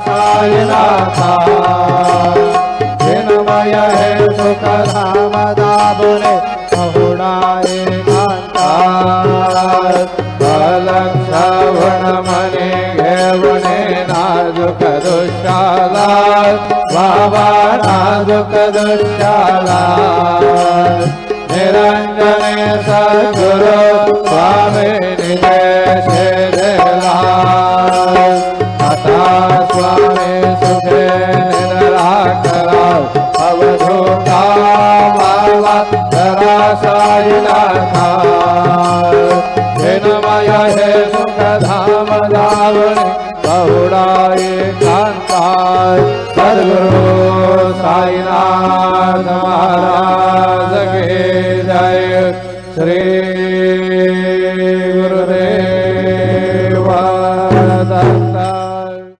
साईनाथा चिन्मय हे सुख धाम दाबुने बहुडा एकांता श्रवण मने घेवणे नाजुक दुःशाला बाबा नाजुक दुःशाला निरंजने सद्गुरु स्वामी निदेशे देला आता स्वामी सुखे निराकरा अवधूता बाबा जरा साईनाथा चिन्मय हे सुख धाम दावणे बहुडा एकांता सद्गुरु साईनाथ